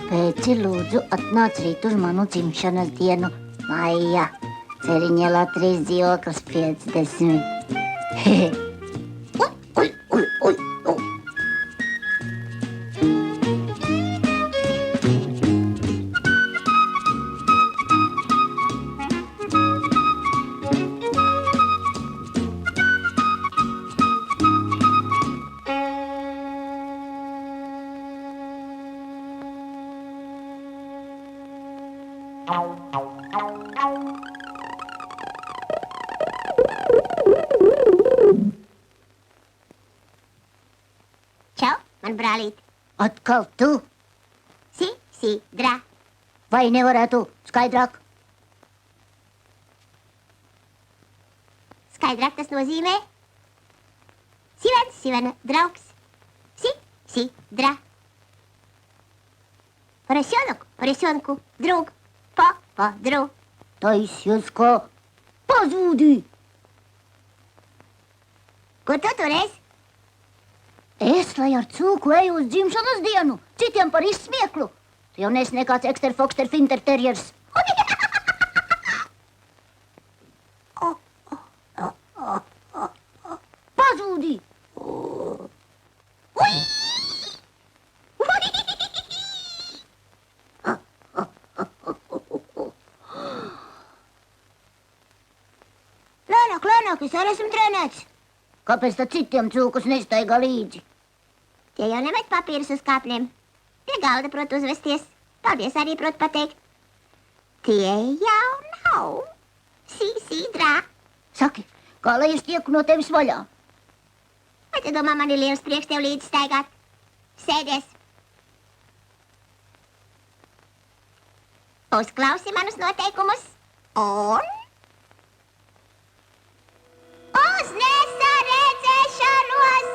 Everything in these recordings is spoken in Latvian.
Pēci, lūdzu, atnāc rīt uz manu dzimšanas dienu. Maija, Ceriņielā 3 dzīvoklis 50. Čau, man brālīt. Atkal tu? Dra. Vai nevarētu skaidrāk? Skaidrāk tas nozīmē? Sivena, draugs. Dra. Поросенку, друг. Друг. Taisies kā pazūdī. Ko tu tur esi? Es, lai ar cūku eju uz dzimšanas dienu, citiem par izsmieklu. Tu jau nesi nekāds ekster, fokster, finter, terjers. Pazūdī. Lēnāk, es arī esmu trenēts. Kāpēc tad citiem cūkus nestaigā līdzi? Tie jau nemet papīrus uz kāpnēm. Pie galda prot uzvesties. Paldies arī prot pateikt. Tie jau nav. Drā. Saki, kā lai es tieku no tevis vaļā? Vai tu domā, man ir liels prieks tev līdzi staigāt? Sēdies. Uzklausi manus noteikumus un... Uz nesaredzēšanos!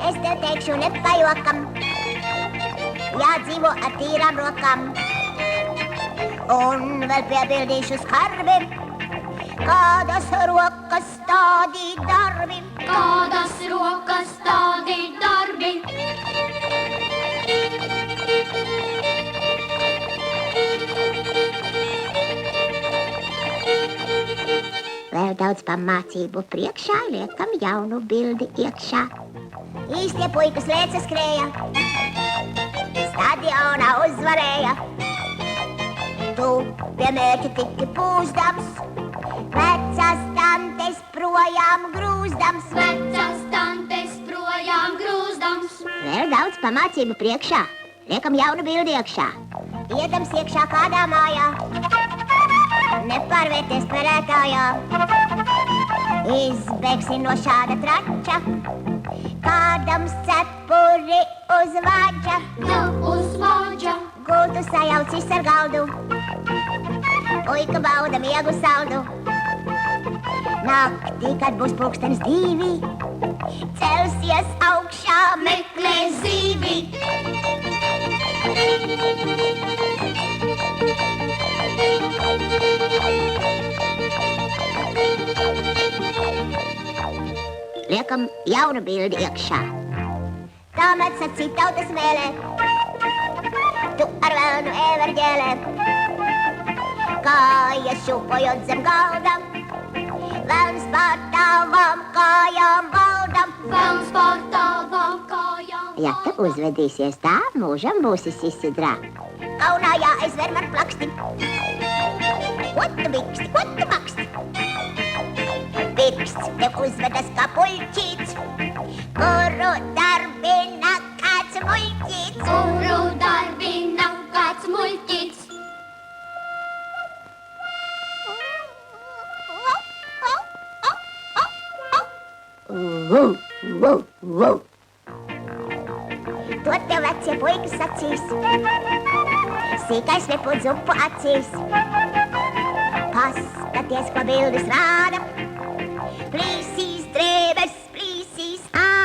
Es tev teikšu nepajokam, jādzīvo ar tīrām rokām. Un vēl piebildīšu skarbi, kādas rokas tādi darbi. Kādas rokas tādi darbi. Vēl daudz pamācību priekšā, liekam jaunu bildi iekšā. Īstie puikas lēca skrēja, stadionā uzvarēja. Tu pie mērķa tiki pūzdams, vecās tantes projām grūzdams. Vecās tantes projām grūzdams. Vēl daudz pamācību priekšā, liekam jaunu bildi iekšā. Iedams iekšā kādā mājā, nepārvērties perētājā. Izbēgsi no šāda trača, kādam cepuri uz vāģa. Tu uz vāģa. Gultu sajaucis ar galdu, puika bauda miegu saldu. Naktī, kad būs pulkstenis 2, celsies augšā, meklē zīvi. Liekam jaunu bildi iekšā. Tāmēr sacīt tautas mēlē, tu ar velnu ēverģēlē. Kājas šūpojot zem galda, velns pār tavām kājām valda. Velns pār tavām kājām. Ja tu uzvedīsies tā, mūžam būsi Drā. Kaunā jāaizver man plaksti. Ko tu biksti, ko tu baksti? Pirksts tev uzvedas kā puļķīts, kuru darbina kāds muļķīts. Kuru darbina kāds muļķīts. To tev vecie puikas sacīs, sīkais lipot zupu acīs. Paskaties, ko bildes rāda, plīsīs drēbes, plīsīs āda.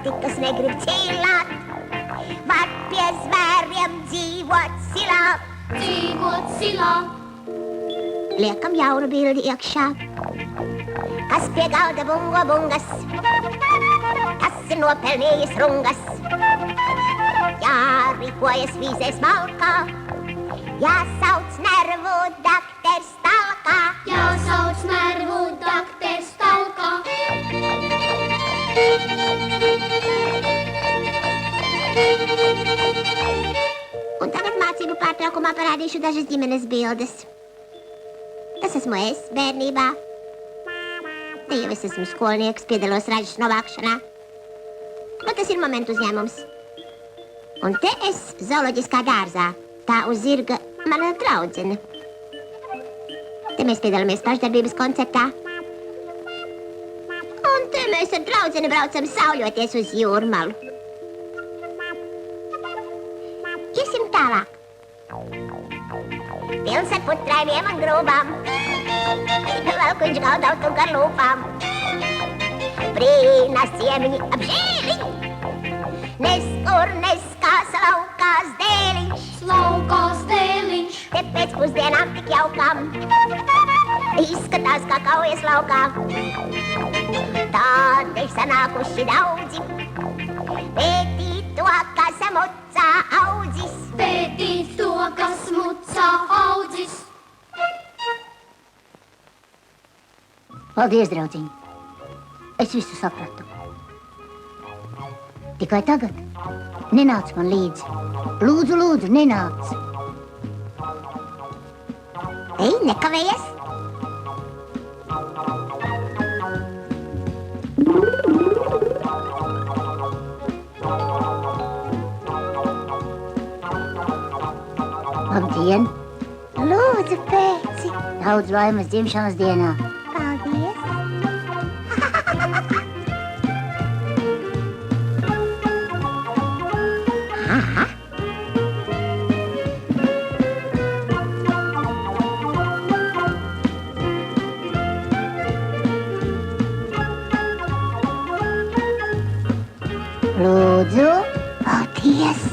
Pārtikas negrib cīlāt, var pie zvēriem dzīvot silā. Dzīvot silā, Liekam jaunu bildi iekšā. Kas pie galda bungo bungas, tas ir nopelnījis rungas. Jārīkojas vīzē smalkā, jāsauc nervu dakters talkā. jāsauc nervu dakters talkā. Un tagad mācību pārtraukumā parādīšu dažas ģimenes bildes. Tas esmu es bērnībā. Te jau es esmu skolnieks, piedalos ražas novākšanā. Nu, tas ir Momentu uzņēmums. Un te es zooloģiskā dārzā. Tā uz zirga mana draudzene. Te mēs piedalāmies pašdarbības koncertā. Un te mēs ar draudzeni braucam sauļoties uz jūrmalu. Iesim tālāk. Pilns ar putrainiem un grūbām. Velkuņš gaudautu gar lūpām. Brīnās ciemiņi apžēliņi. Neskur neskās laukās dēliņš. Laukās dēliņš, Te pēc pusdienām tik jaukām. Izskatās kā kaujas laukā. Tādēļ sanākuši daudzi. Pētīt to, kas mucā audzis. pētīt to, kas mucā audzis. Paldies, draudziņ. Es visu sapratu. Tikai tagad nenāc man līdzi. Lūdzu, lūdzu, nenāc. Ej, nekavējies. Labdien! Lūdzu, pēci. Daudz laimes dzimšanas dienā. Paldies. Lūdzu! Paldies.